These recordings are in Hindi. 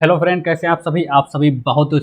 हेलो फ्रेंड, कैसे हैं आप सभी बहुत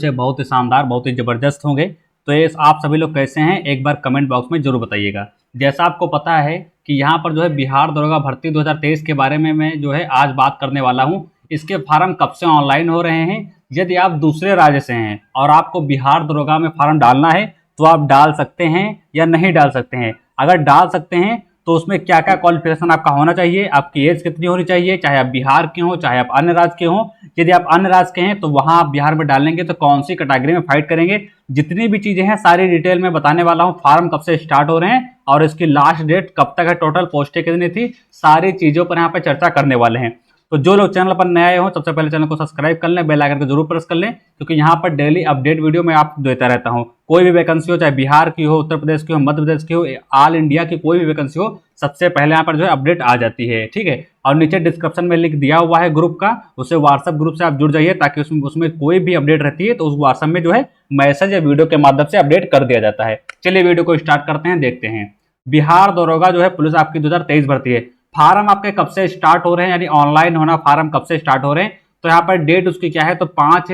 ही शानदार, बहुत ही ज़बरदस्त होंगे। तो ये आप सभी लोग कैसे हैं, एक बार कमेंट बॉक्स में ज़रूर बताइएगा। जैसा आपको पता है कि यहाँ पर जो है बिहार दरोगा भर्ती 2023 के बारे में मैं जो है आज बात करने वाला हूँ। इसके फार्म कब से ऑनलाइन हो रहे हैं। यदि आप दूसरे राज्य से हैं और आपको बिहार दरोगा में फार्म डालना है तो आप डाल सकते हैं या नहीं डाल सकते हैं। अगर डाल सकते हैं तो उसमें क्या क्या क्वालिफिकेशन आपका होना चाहिए, आपकी एज कितनी होनी चाहिए, चाहे आप बिहार के हों चाहे आप अन्य राज्य के हों। यदि आप अन्य राज्य के हैं तो वहां आप बिहार में डालेंगे तो कौन सी कैटेगरी में फाइट करेंगे, जितनी भी चीजें हैं सारी डिटेल में बताने वाला हूं। फार्म कब से स्टार्ट हो रहे हैं और इसकी लास्ट डेट कब तक है, टोटल पोस्टें कितनी थी, सारी चीजों पर यहाँ पे चर्चा करने वाले हैं। तो जो लोग चैनल पर नए आए हो सबसे पहले चैनल को सब्सक्राइब कर लें, बेल आइकन को जरूर प्रेस कर लें, क्योंकि यहाँ पर डेली अपडेट वीडियो मैं आपको देता रहता हूँ। कोई भी वैकेंसी हो, चाहे बिहार की हो, उत्तर प्रदेश की हो, मध्य प्रदेश की हो, ऑल इंडिया की कोई भी वैकेंसी हो, सबसे पहले यहाँ पर जो है अपडेट आ जाती है। ठीक है, और नीचे डिस्क्रिप्शन में लिंक दिया हुआ है ग्रुप का, उससे व्हाट्सएप ग्रुप से आप जुड़ जाइए ताकि उसमें कोई भी अपडेट रहती है तो उस व्हाट्सएप में जो है मैसेज या वीडियो के माध्यम से अपडेट कर दिया जाता है। चलिए वीडियो को स्टार्ट करते हैं, देखते हैं। बिहार दरोगा जो है पुलिस आपकी 2023 भर्ती है। फार्म आपके कब से स्टार्ट हो रहे हैं, यानी ऑनलाइन होना फार्म कब से स्टार्ट हो रहे हैं, तो यहाँ पर डेट उसकी क्या है, तो 5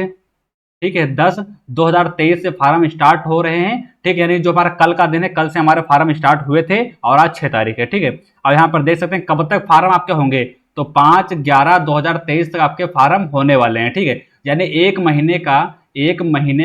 ठीक है 10/2023 से फार्म स्टार्ट हो रहे हैं। ठीक है, यानी जो हमारा कल का दिन है, कल से हमारे फार्म स्टार्ट हुए थे और आज 6 तारीख है। ठीक है, और यहाँ पर देख सकते हैं कब तक फार्म आपके होंगे, तो 5/11/2023 तक आपके फार्म होने वाले हैं। ठीक है, यानी एक महीने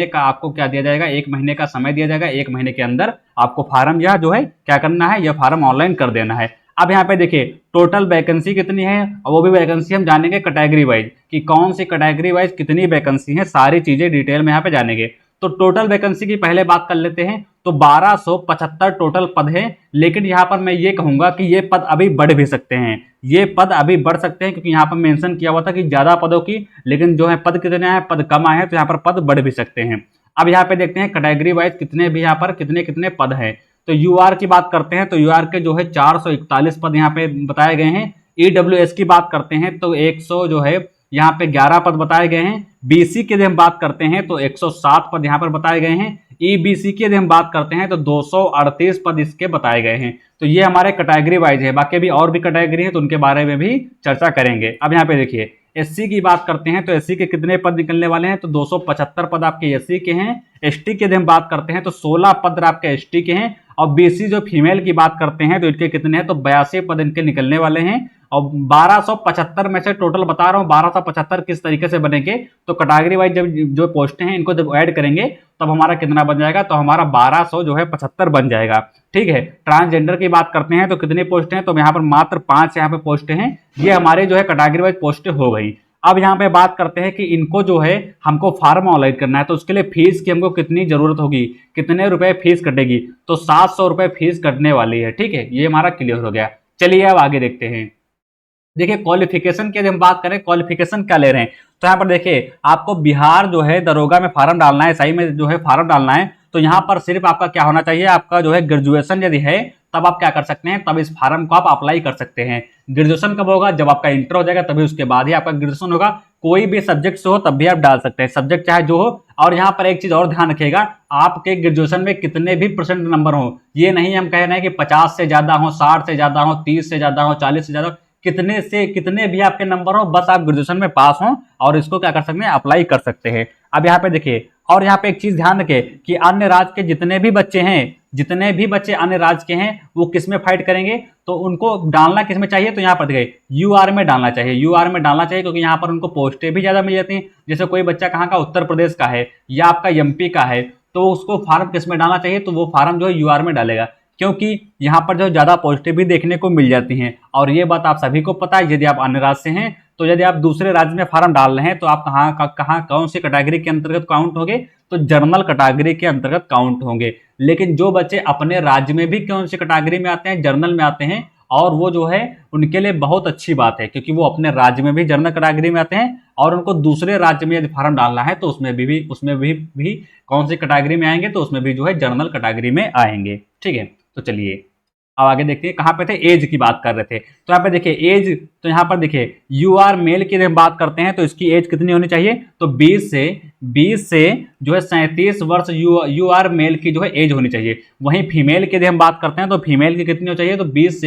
का आपको क्या दिया जाएगा, एक महीने का समय दिया जाएगा। एक महीने के अंदर आपको फार्म यह जो है क्या करना है, यह फार्म ऑनलाइन कर देना है। अब यहाँ पे देखिए टोटल वैकेंसी कितनी है, और वो भी वैकेंसी हम जानेंगे कैटेगरी वाइज कि कौन सी कैटेगरी वाइज कितनी वैकेंसी है, सारी चीजें डिटेल में यहाँ पे जानेंगे। तो टोटल वैकेंसी की पहले बात कर लेते हैं। तो 1275 टोटल पद है, लेकिन यहाँ पर मैं ये कहूंगा कि ये पद अभी बढ़ भी सकते हैं, ये पद अभी बढ़ सकते हैं, क्योंकि यहाँ पर मेंशन किया हुआ था कि ज्यादा पदों की, लेकिन जो है पद कितने हैं, पद कम आए हैं, तो यहाँ पर पद बढ़ भी सकते हैं। अब यहाँ पे देखते हैं कैटेगरी वाइज कितने भी यहाँ पर कितने कितने पद हैं। तो यूआर की बात करते हैं तो यूआर के जो है 441 पद यहाँ पे बताए गए हैं। ईडब्ल्यूएस की बात करते हैं तो 100 जो है यहाँ पे 11 पद बताए गए हैं। बीसी की यदि हम बात करते हैं तो 107 पद यहाँ पर बताए गए हैं। ईबीसी की यदि हम बात करते हैं तो 238 पद इसके बताए गए हैं। तो ये हमारे कैटेगरी वाइज है, बाकी भी और भी कैटेगरी है तो उनके बारे में भी चर्चा करेंगे। अब यहाँ पे देखिए एससी की बात करते हैं तो एससी के कितने पद निकलने वाले हैं, तो 275 पद आपके एससी के हैं। एसटी की यदि हम बात करते हैं तो 16 पद आपके एसटी के हैं। और बीसी जो फीमेल की बात करते हैं तो इनके कितने हैं, तो 82 पद इनके निकलने वाले हैं। और 1275 में से टोटल बता रहा हूँ 1275 किस तरीके से बनेंगे, तो कैटेगरी वाइज जब जो पोस्टें हैं इनको जब ऐड करेंगे तब हमारा कितना बन जाएगा, तो हमारा 1200 जो है 75 बन जाएगा। ठीक है, ट्रांसजेंडर की बात करते हैं तो कितनी पोस्टें हैं, तो यहाँ पर मात्र 5 यहाँ पे पोस्टें हैं। ये हमारे जो है कैटेगरी वाइज पोस्टें हो गई। अब यहाँ पे बात करते हैं कि इनको जो है हमको फार्म ऑनलाइन करना है, तो उसके लिए फीस की हमको कितनी जरूरत होगी, कितने रुपए फीस कटेगी, तो 700 रुपए फीस कटने वाली है। ठीक है, ये हमारा क्लियर हो गया। चलिए अब आगे देखते हैं। देखिए क्वालिफिकेशन की यदि हम बात करें, क्वालिफिकेशन क्या ले रहे हैं, तो यहाँ पर देखिए आपको बिहार जो है दरोगा में फार्म डालना है, सही में जो है फार्म डालना है, तो यहाँ पर सिर्फ आपका क्या होना चाहिए, आपका जो है ग्रेजुएशन यदि है तब आप क्या कर सकते हैं, तब इस फार्म को आप अप्लाई कर सकते हैं। ग्रेजुएशन कब होगा, जब आपका इंटर हो जाएगा तभी उसके बाद ही आपका ग्रेजुएशन होगा। कोई भी सब्जेक्ट से हो तब भी आप डाल सकते हैं, सब्जेक्ट चाहे जो हो। और यहाँ पर एक चीज और ध्यान रखिएगा, आपके ग्रेजुएशन में कितने भी परसेंट नंबर हो, ये नहीं हम कह रहे हैं कि 50 से ज्यादा हो, 60 से ज्यादा हो, 30 से ज्यादा हो, 40 से ज्यादा हो, कितने से कितने भी आपके नंबर हो, बस आप ग्रेजुएशन में पास हो और इसको क्या कर सकते हैं, अप्लाई कर सकते हैं। अब यहाँ पे देखिए, और यहाँ पे एक चीज ध्यान रखें कि अन्य राज्य के जितने भी बच्चे हैं, जितने भी बच्चे अन्य राज्य के हैं वो किस में फाइट करेंगे, तो उनको डालना किस में चाहिए, तो यहाँ पर देखिए यूआर में डालना चाहिए। यूआर में डालना चाहिए क्योंकि यहाँ पर उनको पोस्टें भी ज्यादा मिल जाती हैं। जैसे कोई बच्चा कहाँ का, उत्तर प्रदेश का है या आपका एमपी का है, तो उसको फार्म किस में डालना चाहिए, तो वो फार्म जो है यूआर में डालेगा, क्योंकि यहाँ पर जो ज्यादा पॉजिटिव भी देखने को मिल जाती हैं। और ये बात आप सभी को पता है, यदि आप अन्य राज्य से हैं तो यदि आप दूसरे राज्य में फार्म डाल रहे हैं तो आप कहाँ कौन सी कैटेगरी के अंतर्गत काउंट होंगे, तो जर्नल कैटेगरी के अंतर्गत काउंट होंगे। लेकिन जो बच्चे अपने राज्य में भी कौन सी कैटेगरी में आते हैं, जर्नल में आते हैं, और वो जो है उनके लिए बहुत अच्छी बात है, क्योंकि वो अपने राज्य में भी जर्नल कैटेगरी में आते हैं और उनको दूसरे राज्य में यदि फार्म डालना है तो उसमें भी कौन सी कैटेगरी में आएंगे, तो उसमें भी जो है जर्नल कैटेगरी में आएंगे। ठीक है, तो चलिए अब आगे देखते हैं। कहाँ पे थे, एज की बात कर रहे थे, तो यहाँ पे देखिए एज, तो यहाँ पर देखिए यूआर मेल की हम बात करते हैं तो इसकी एज कितनी होनी चाहिए, तो 20 से जो है 37 वर्ष यूआर मेल की जो है एज होनी चाहिए। वहीं फीमेल की हम बात करते हैं तो फीमेल की कितनी होनी चाहिए, तो 20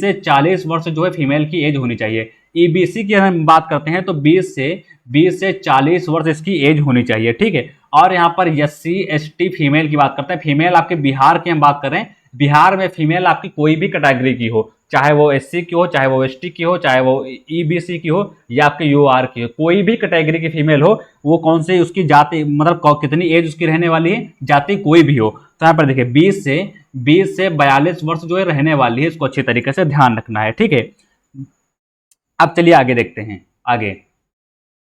से 40 वर्ष जो है फीमेल की एज होनी चाहिए। ईबीसी की हम बात करते हैं तो 20 से 40 वर्ष इसकी एज होनी चाहिए, ठीक है। और यहाँ पर एससी एसटी फीमेल की बात करते हैं, फीमेल आपके बिहार की हम बात कर रहे हैं, बिहार में फीमेल आपकी कोई भी कैटेगरी की हो, चाहे वो एससी की हो, चाहे वो एसटी की हो, चाहे वो ईबीसी की हो या आपके यूआर की हो, कोई भी कैटेगरी की फीमेल हो, वो कौन से उसकी जाति मतलब कितनी एज उसकी रहने वाली है, जाति कोई भी हो। तो यहाँ पर देखिए 20 से 42 वर्ष जो है रहने वाली है, इसको अच्छी तरीके से ध्यान रखना है, ठीक है। अब चलिए आगे देखते हैं। आगे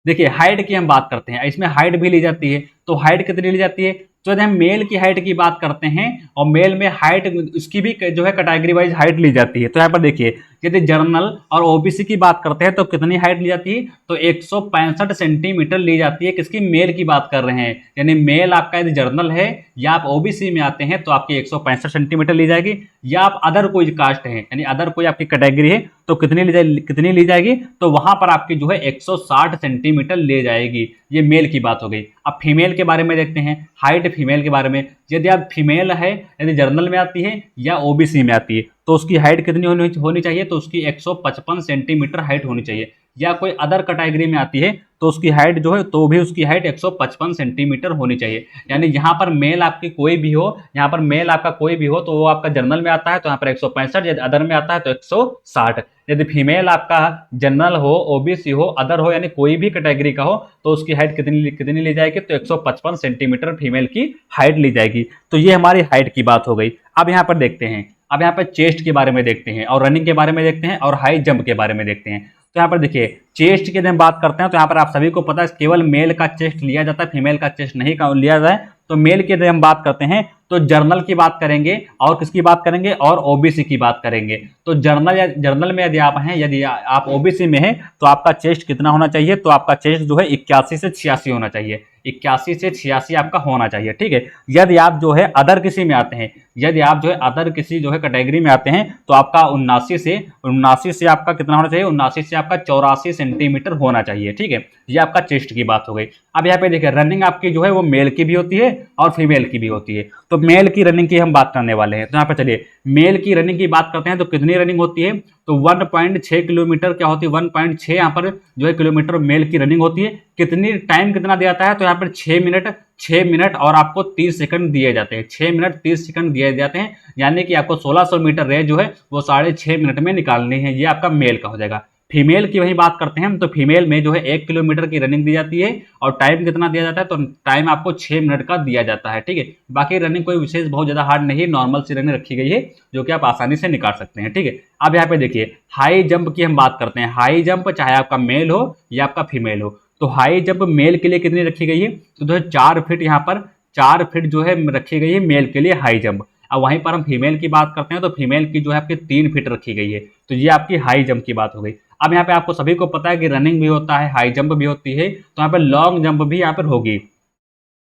देखिए हाइट की हम बात करते हैं, इसमें हाइट भी ली जाती है। तो हाइट कितनी ली जाती है, तो यदि हम मेल की हाइट की बात करते हैं और मेल में हाइट उसकी भी जो है कैटेगरी वाइज हाइट ली जाती है। तो यहाँ पर देखिए यदि जर्नल और ओबीसी की बात करते हैं तो कितनी हाइट ली जाती है, तो 165 सेंटीमीटर ली जाती है। किसकी, मेल की बात कर रहे हैं, यानी मेल आपका यदि जर्नल है या आप ओबीसी में आते हैं तो आपकी 165 सेंटीमीटर ली जाएगी, या आप अदर कोई कास्ट है यानी अदर कोई आपकी कैटेगरी है तो कितनी ली जाएगी, तो वहां पर आपकी जो है 160 सेंटीमीटर ले जाएगी। ये मेल की बात हो गई। अब फीमेल के बारे में देखते हैं, हाइट फीमेल के बारे में। यदि आप फीमेल है, यदि जर्नल में आती है या ओबीसी में आती है तो उसकी हाइट कितनी होनी चाहिए, तो उसकी 155 सेंटीमीटर हाइट होनी चाहिए। या कोई अदर कैटेगरी में आती है तो उसकी हाइट जो है तो भी उसकी हाइट 155 सेंटीमीटर होनी चाहिए। यानी यहाँ पर मेल आपकी कोई भी हो, यहाँ पर मेल आपका कोई भी हो तो वो आपका जर्नल में आता है तो यहाँ पर 165, यदि अदर में आता है तो 160। यदि फीमेल आपका जनरल हो, ओबीसी हो, अदर हो, यानी कोई भी कैटेगरी का हो तो उसकी हाइट कितनी ली जाएगी, तो 155 सेंटीमीटर फीमेल की हाइट ली जाएगी। तो ये हमारी हाइट की बात हो गई। अब यहाँ पर देखते हैं, अब यहाँ पर चेस्ट के बारे में देखते हैं और रनिंग के बारे में देखते हैं और हाई जंप के बारे में देखते हैं। तो यहाँ पर देखिए चेस्ट की जब हम बात करते हैं तो यहाँ पर आप सभी को पता है केवल मेल का चेस्ट लिया जाता है, फीमेल का चेस्ट नहीं लिया जाए। तो मेल की जब हम बात करते हैं तो जर्नल की बात करेंगे और किसकी बात करेंगे, और ओबीसी की बात करेंगे। तो जर्नल में यदि आप हैं, यदि आप ओबीसी में हैं तो आपका चेस्ट कितना होना चाहिए, तो आपका चेस्ट जो है 81 से 86 होना चाहिए, 81 से 86 आपका होना चाहिए, ठीक है। यदि आप जो है अदर किसी में आते हैं, यदि आप जो है अदर किसी जो है कैटेगरी में आते हैं तो आपका 79 से आपका कितना होना चाहिए, 79 से आपका 84 सेंटीमीटर होना चाहिए, ठीक है। ये आपका चेस्ट की बात हो गई। अब यहाँ पे देखिए रनिंग आपकी जो है वो मेल की भी होती है और फीमेल की भी होती है। तो मेल की रनिंग की हम बात करने वाले हैं। तो यहाँ पे चलिए मेल की रनिंग की बात करते हैं तो कितनी रनिंग होती है, तो 1.6 किलोमीटर क्या होती है, 1.6 यहाँ पर जो है किलोमीटर मेल की रनिंग होती है। कितनी टाइम कितना दिया जाता है, तो यहाँ पर 6 मिनट और आपको 30 सेकंड दिए जाते हैं, 6 मिनट 30 सेकंड दिए जाते हैं। यानी कि आपको 1600 मीटर रेस जो है वो 6.5 मिनट में निकालनी है। ये आपका मेल का हो जाएगा। फीमेल की वही बात करते हैं हम, तो फीमेल में जो है 1 किलोमीटर की रनिंग दी जाती है और टाइम कितना दिया जाता है, तो टाइम आपको 6 मिनट का दिया जाता है, ठीक है। बाकी रनिंग कोई विशेष बहुत ज़्यादा हार्ड नहीं है, नॉर्मल सी रनिंग रखी गई है जो कि आप आसानी से निकाल सकते हैं, ठीक है। अब यहाँ पे देखिए हाई जंप की हम बात करते हैं। हाई जंप चाहे आपका मेल हो या आपका फीमेल हो, तो हाई जंप मेल के लिए कितनी रखी गई है, तो जो है 4 फीट, यहाँ पर 4 फीट जो है रखी गई है मेल के लिए हाई जंप। अब वहीं पर हम फीमेल की बात करते हैं तो फीमेल की जो है आपकी 3 फीट रखी गई है। तो ये आपकी हाई जंप की बात हो गई। अब यहाँ पे आपको सभी को पता है कि रनिंग भी होता है, हाई जंप भी होती है, तो यहाँ पे लॉन्ग जंप भी यहाँ पर होगी।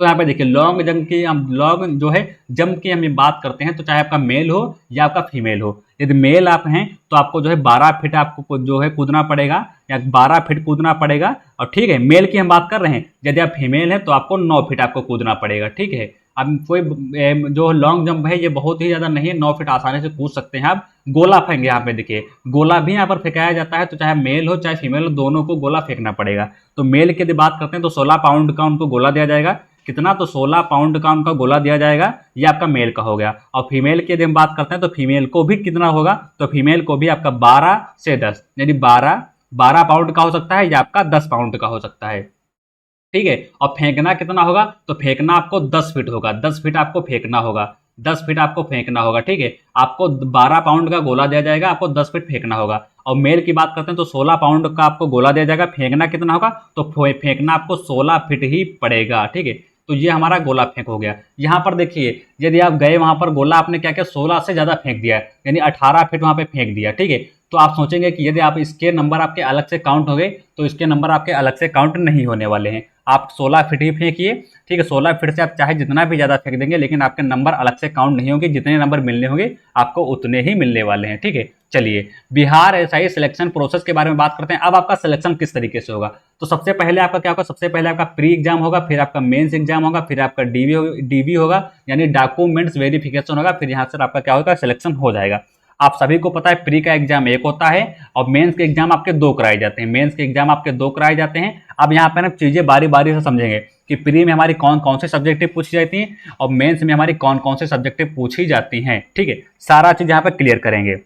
तो यहाँ पे देखिए लॉन्ग जंप की हम लॉन्ग जो है जंप की हम बात करते हैं तो चाहे आपका मेल हो या आपका फीमेल हो। यदि मेल आप हैं तो आपको जो है 12 फीट आपको जो है कूदना पड़ेगा या 12 फीट कूदना पड़ेगा, और ठीक है मेल की हम बात कर रहे हैं। यदि आप फीमेल हैं तो आपको 9 फीट आपको कूदना पड़ेगा, ठीक है। अब कोई जो लॉन्ग जंप है ये बहुत ही ज़्यादा नहीं है, 9 फीट आसानी से कूद सकते हैं आप। गोला फेंकेंगे, यहाँ पे देखिए गोला भी यहाँ पर फेंकाया जाता है, तो चाहे मेल हो चाहे फीमेल हो दोनों को गोला फेंकना पड़ेगा। तो मेल की यदि बात करते हैं तो 16 पाउंड का उनको गोला दिया जाएगा। कितना, तो 16 पाउंड का उनका गोला दिया जाएगा। ये आपका मेल का हो गया। और फीमेल की यदि हम बात करते हैं तो फीमेल को भी कितना होगा, तो फीमेल को भी आपका 12 से 10 यानी 12 पाउंड का हो सकता है या आपका 10 पाउंड का हो सकता है, ठीक है। और फेंकना कितना होगा, तो फेंकना आपको 10 फीट होगा, 10 फीट आपको फेंकना होगा, 10 फीट आपको फेंकना होगा, ठीक है। आपको 12 पाउंड का गोला दिया जाएगा, आपको 10 फीट फेंकना होगा। और मेल की बात करते हैं तो 16 पाउंड का आपको गोला दिया जाएगा, फेंकना कितना होगा, तो फेंकना आपको 16 फीट ही पड़ेगा, ठीक है। तो ये हमारा गोला फेंक हो गया। यहाँ पर देखिए यदि आप गए वहां पर गोला आपने क्या किया, 16 से ज़्यादा फेंक दिया है, यानी 18 फीट वहां पे फेंक दिया, ठीक है। तो आप सोचेंगे कि यदि आप इसके नंबर आपके अलग से काउंट हो गए, तो इसके नंबर आपके अलग से काउंट नहीं होने वाले हैं। आप 16 फीट ही फेंकिए, ठीक है। 16 फीट से आप चाहे जितना भी ज़्यादा फेंक देंगे लेकिन आपके नंबर अलग से काउंट नहीं होंगे, जितने नंबर मिलने होंगे आपको उतने ही मिलने वाले हैं, ठीक है। चलिए बिहार एसआई सिलेक्शन प्रोसेस के बारे में बात करते हैं। अब आपका सिलेक्शन किस तरीके से होगा, तो सबसे पहले आपका क्या होगा, सबसे पहले आपका प्री एग्जाम होगा, फिर आपका मेंस एग्जाम होगा, फिर आपका डीवी होगा यानी डॉक्यूमेंट्स वेरिफिकेशन होगा, फिर यहाँ से आपका क्या होगा सिलेक्शन हो जाएगा। आप सभी को पता है प्री का एग्जाम एक होता है और मेंस के एग्जाम आपके दो कराए जाते हैं। मेंस के एग्जाम आपके दो कराए जाते हैं। अब यहाँ पर ना चीजें बारी बारी से समझेंगे कि प्री में हमारी कौन कौन से सब्जेक्टिव पूछी जाती हैं और मेंस में हमारी कौन कौन से सब्जेक्टिव पूछी जाती हैं। ठीक है, सारा चीज यहाँ पर क्लियर करेंगे।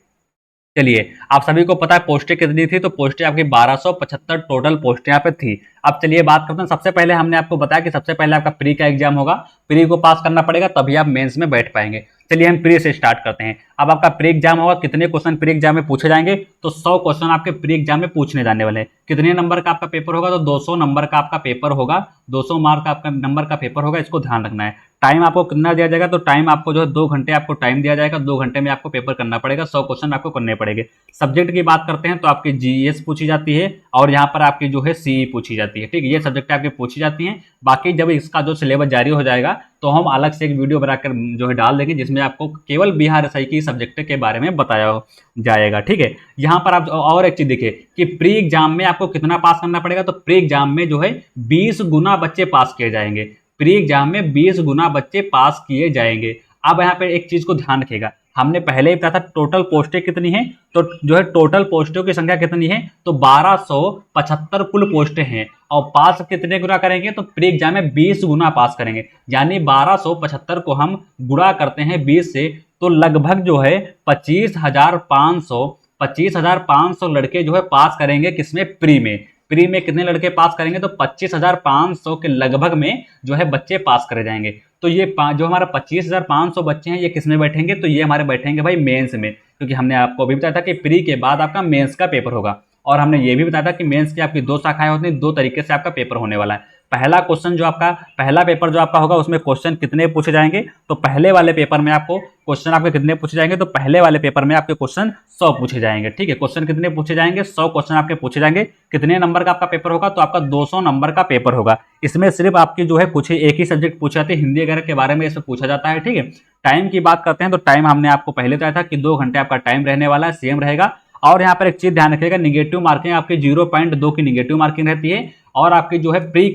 चलिए, आप सभी को पता है पोस्टें कितनी थी, तो पोस्टें आपकी 1275 टोटल पोस्टें यहाँ पे थी। अब चलिए बात करते हैं, सबसे पहले हमने आपको बताया कि सबसे पहले आपका प्री का एग्जाम होगा, प्री को पास करना पड़ेगा तभी आप मेंस में बैठ पाएंगे। चलिए हम प्री से स्टार्ट करते हैं। अब आपका प्री एग्जाम होगा, कितने क्वेश्चन प्री एग्जाम में पूछे जाएंगे, तो 100 क्वेश्चन आपके प्री एग्जाम में पूछने जाने वाले हैं। कितने नंबर का आपका पेपर होगा, तो 200 नंबर का आपका पेपर होगा, 200 मार्क का आपका नंबर का पेपर होगा, इसको ध्यान रखना है। टाइम आपको कितना दिया जाएगा, तो टाइम आपको जो है 2 घंटे आपको टाइम दिया जाएगा, 2 घंटे में आपको पेपर करना पड़ेगा, 100 क्वेश्चन आपको करने पड़ेंगे। सब्जेक्ट की बात करते हैं तो आपकी जीएस पूछी जाती है और यहाँ पर आपकी जो है सीई पूछी जाती है। ठीक है, ये सब्जेक्ट आपके पूछी जाती हैं। बाकी जब इसका जो सिलेबस जारी हो जाएगा तो हम अलग से एक वीडियो बनाकर जो है डाल देंगे जिसमें आपको केवल बिहार एसआई की सब्जेक्ट के बारे में बताया जाएगा। ठीक है, यहाँ पर आप और एक चीज देखिए कि प्री एग्जाम में आपको कितना पास करना पड़ेगा, तो प्री एग्जाम में जो है 20 गुना बच्चे पास किए जाएंगे। प्री एग्जाम में 20 गुना बच्चे पास किए जाएंगे। अब यहाँ पे एक चीज को ध्यान रखिएगा, हमने पहले ही बताया था टोटल पोस्टें कितनी हैं, तो जो है टोटल पोस्टों की संख्या कितनी है, तो 1275 कुल पोस्टें हैं और पास कितने गुना करेंगे, तो प्री एग्जाम में 20 गुना पास करेंगे। यानी 1275 को हम गुणा करते हैं 20 से, तो लगभग जो है 25,500 लड़के जो है पास करेंगे। किसमें, प्री में। प्री में कितने लड़के पास करेंगे, तो 25,500 के लगभग में जो है बच्चे पास करे जाएंगे। तो ये जो हमारा 25,500 बच्चे हैं ये किस में बैठेंगे, तो ये हमारे बैठेंगे भाई मेंस में, क्योंकि हमने आपको अभी बताया था कि प्री के बाद आपका मेंस का पेपर होगा। और हमने ये भी बताया था कि मेंस की आपकी 2 शाखाएं होती हैं, 2 तरीके से आपका पेपर होने वाला है। पहला क्वेश्चन जो आपका पहला पेपर जो आपका होगा उसमें क्वेश्चन कितने पूछे जाएंगे, तो पहले वाले पेपर में आपको क्वेश्चन आपके कितने पूछे जाएंगे, तो पहले वाले पेपर में आपके क्वेश्चन 100 पूछे जाएंगे। ठीक है, क्वेश्चन कितने पूछे जाएंगे, 100 क्वेश्चन आपके पूछे जाएंगे। कितने नंबर का आपका पेपर होगा, तो आपका 200 नंबर का पेपर होगा। इसमें सिर्फ आपकी जो है कुछ एक ही सब्जेक्ट पूछे जाते हैं, हिंदी वगैरह के बारे में इसमें पूछा जाता है। ठीक है, टाइम की बात करते हैं तो टाइम हमने आपको पहले बताया था कि 2 घंटे आपका टाइम रहने वाला है, सेम रहेगा। और यहाँ पर एक चीज ध्यान रखिएगा, निगेटिव मार्किंग आपकी 0.2 की निगेटिव मार्किंग रहती है और आपकी जो है प्री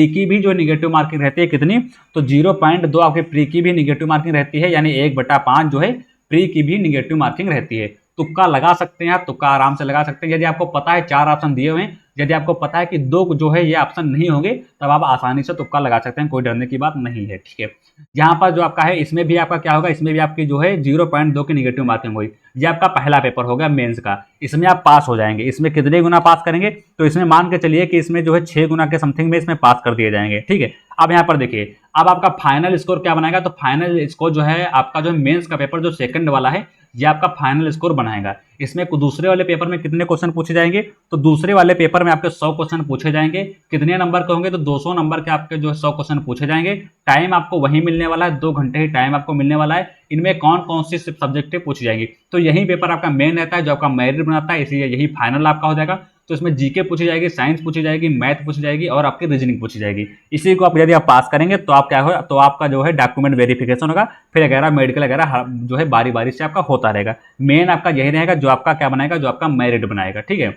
की भी जो निगेटिव मार्किंग रहती है कितनी, तो 0.2 आपके प्री की भी निगेटिव मार्किंग रहती है, यानी 1/5 जो है प्री की भी निगेटिव मार्किंग रहती है। तुक्का लगा सकते हैं आप, तुक्का आराम से लगा सकते हैं। यदि आपको पता है 4 ऑप्शन दिए हुए हैं, यदि आपको पता है कि 2 जो है ये ऑप्शन नहीं होंगे, तब आप आसानी से तुक्का लगा सकते हैं, कोई डरने की बात नहीं है। ठीक है, यहाँ पर जो आपका है इसमें भी आपका क्या होगा, इसमें भी आपकी जो है 0.2 की निगेटिव मार्किंग होगी। ये आपका पहला पेपर होगा मेंस का, इसमें आप पास हो जाएंगे। इसमें कितने गुना पास करेंगे, तो इसमें मान के चलिए कि इसमें जो है 6 गुना के समथिंग में इसमें पास कर दिए जाएंगे। ठीक है, अब यहाँ पर देखिए अब आपका फाइनल स्कोर क्या बनाएगा, तो फाइनल स्कोर जो है आपका जो मेंस का पेपर जो सेकंड वाला है ये आपका फाइनल स्कोर बनाएगा। इसमें दूसरे वाले पेपर में कितने क्वेश्चन पूछे जाएंगे, तो दूसरे वाले पेपर में आपके 100 क्वेश्चन पूछे जाएंगे। कितने नंबर के होंगे, तो 200 नंबर के आपके जो है 100 क्वेश्चन पूछे जाएंगे। टाइम आपको वही मिलने वाला है, 2 घंटे ही टाइम आपको मिलने वाला है। इनमें कौन कौन सी सब्जेक्टें पूछी जाएंगी, तो यही पेपर आपका मेन रहता है जो आपका मेरिट बनाता है, इसलिए यही फाइनल आपका हो जाएगा। तो इसमें जीके पूछी जाएगी, साइंस पूछी जाएगी, मैथ पूछी जाएगी और आपकी रीजनिंग पूछी जाएगी। इसी को आप यदि आप पास करेंगे तो आप क्या हो, तो आपका जो है डॉक्यूमेंट वेरिफिकेशन होगा, फिर वगैरह मेडिकल वगैरह जो है बारी बारी से आपका होता रहेगा। मेन आपका यही रहेगा जो आपका क्या बनाएगा, जो आपका मेरिट बनाएगा। ठीक है,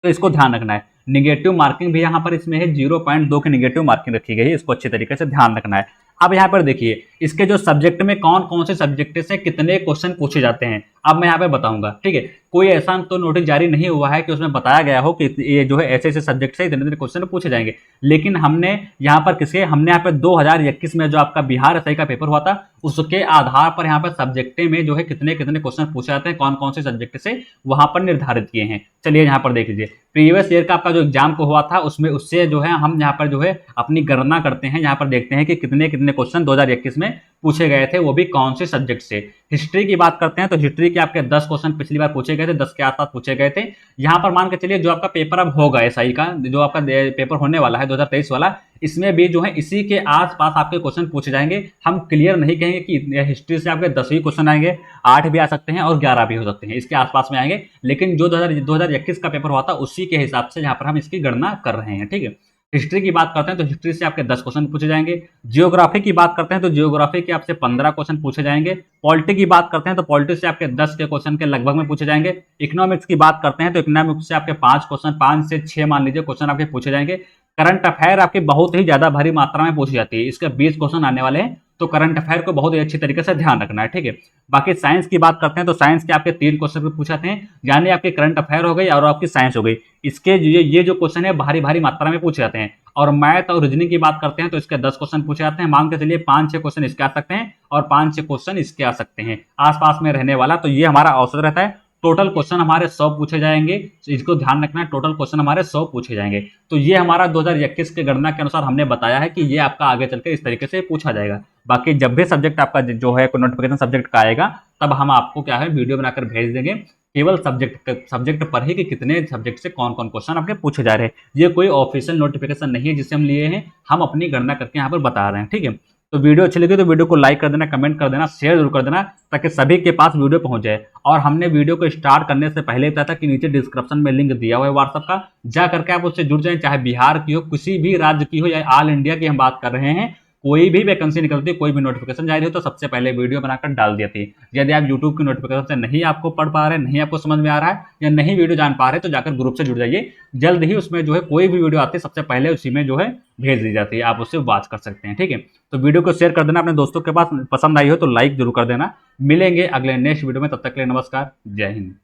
तो इसको ध्यान रखना है। निगेटिव मार्किंग भी यहाँ पर इसमें है, 0.2 की निगेटिव मार्किंग रखी गई है, इसको अच्छी तरीके से ध्यान रखना है। अब यहाँ पर देखिए इसके जो सब्जेक्ट में कौन कौन से सब्जेक्ट से कितने क्वेश्चन पूछे जाते हैं, अब मैं यहाँ पे बताऊंगा। ठीक है, कोई ऐसा तो नोटिस जारी नहीं हुआ है कि उसमें बताया गया हो कि ये जो है ऐसे ऐसे सब्जेक्ट से इतने क्वेश्चन पूछे जाएंगे, लेकिन हमने यहाँ पर हमने यहाँ पे 2021 में जो आपका बिहार एसआई का पेपर हुआ था उसके आधार पर यहाँ पर सब्जेक्ट में जो है कितने कितने क्वेश्चन पूछे जाते हैं, कौन कौन से सब्जेक्ट से वहां पर निर्धारित किए हैं। चलिए यहाँ पर देख लीजिए, प्रीवियस ईयर का आपका जो एग्जाम को हुआ था उसमें उससे जो है हम यहाँ पर जो है अपनी गणना करते हैं। यहाँ पर देखते हैं कि कितने कितने क्वेश्चन 2021 में पूछे गए थे, वो भी कौन से सब्जेक्ट से। हिस्ट्री की बात करते हैं तो हिस्ट्री के आपके 10 क्वेश्चन पिछली बार पूछे गए थे, 10 के आसपास पूछे गए थे। यहाँ पर मान के चलिए जो आपका पेपर अब होगा एसआई का, जो आपका पेपर होने वाला है 2023 वाला, इसमें भी जो है इसी के आसपास आपके क्वेश्चन पूछे जाएंगे। हम क्लियर नहीं कहेंगे कि हिस्ट्री से आपके 10 ही क्वेश्चन आएंगे, 8 भी आ सकते हैं और 11 भी हो सकते हैं, इसके आसपास में आएंगे। लेकिन जो 2021 का पेपर हुआ था उसी के हिसाब से यहाँ पर हम इसकी गणना कर रहे हैं। ठीक है, हिस्ट्री की बात करते हैं तो हिस्ट्री से आपके 10 क्वेश्चन पूछे जाएंगे। जियोग्राफी की बात करते हैं तो जियोग्राफी के आपसे 15 क्वेश्चन पूछे जाएंगे। पॉलिटी की बात करते हैं तो पॉलिटी से आपके 10 के क्वेश्चन के लगभग में पूछे जाएंगे। इकोनॉमिक्स की बात करते हैं तो इकोनॉमिक्स से आपके 5 क्वेश्चन, 5 से 6 मान लीजिए क्वेश्चन आपके पूछे जाएंगे। करंट अफेयर आपकी बहुत ही ज्यादा भारी मात्रा में पूछी जाती है, इसके 20 क्वेश्चन आने वाले हैं तो करंट अफेयर को बहुत ही अच्छी तरीके से ध्यान रखना है, ठीक है। बाकी साइंस की बात करते हैं तो साइंस के आपके 3 क्वेश्चन भी पूछाते हैं, यानी आपके करंट अफेयर हो गई और आपकी साइंस हो गई। इसके ये जो क्वेश्चन है भारी भारी मात्रा में पूछे जाते हैं। और मैथ और रीजनिंग की बात करते हैं तो इसके 10 क्वेश्चन पूछे जाते हैं। मान के चलिए 5-6 क्वेश्चन इसके आ सकते हैं और 5-6 क्वेश्चन इसके आ सकते हैं, आसपास में रहने वाला। तो ये हमारा औसत रहता है। टोटल क्वेश्चन हमारे 100 पूछे जाएंगे, इसको ध्यान रखना है, टोटल क्वेश्चन हमारे 100 पूछे जाएंगे। तो ये हमारा 2021 के गणना के अनुसार हमने बताया है कि ये आपका आगे चलकर इस तरीके से पूछा जाएगा। बाकी जब भी सब्जेक्ट आपका जो है कोई नोटिफिकेशन सब्जेक्ट का आएगा, तब हम आपको क्या है वीडियो बनाकर भेज देंगे, केवल सब्जेक्ट पर ही कि कितने सब्जेक्ट से कौन कौन क्वेश्चन आपके पूछे जा रहे हैं। ये कोई ऑफिशियल नोटिफिकेशन नहीं है जिसे हम लिए हैं, हम अपनी गणना करके यहाँ पर बता रहे हैं, ठीक है। तो वीडियो अच्छी लगी तो वीडियो को लाइक कर देना, कमेंट कर देना, शेयर जरूर कर देना, ताकि सभी के पास वीडियो पहुंच जाए। और हमने वीडियो को स्टार्ट करने से पहले बताया था कि नीचे डिस्क्रिप्शन में लिंक दिया हुआ है व्हाट्सएप का, जा करके आप उससे जुड़ जाएं। चाहे बिहार की हो, किसी भी राज्य की हो, या ऑल इंडिया की हम बात कर रहे हैं, कोई भी वैकेंसी निकलती है, कोई भी नोटिफिकेशन जारी हो, तो सबसे पहले वीडियो बनाकर डाल दिया थी। यदि आप यूट्यूब की नोटिफिकेशन से नहीं आपको पढ़ पा रहे, नहीं आपको समझ में आ रहा है, या नहीं वीडियो जान पा रहे, तो जाकर ग्रुप से जुड़ जाइए। जल्द ही उसमें जो है कोई भी वीडियो आती है सबसे पहले उसी में जो है भेज दी जाती है, आप उससे वॉच कर सकते हैं, ठीक है। तो वीडियो को शेयर कर देना अपने दोस्तों के पास, पसंद आई हो तो लाइक जरूर कर देना। मिलेंगे अगले नेक्स्ट वीडियो में, तब तक के लिए नमस्कार, जय हिंद।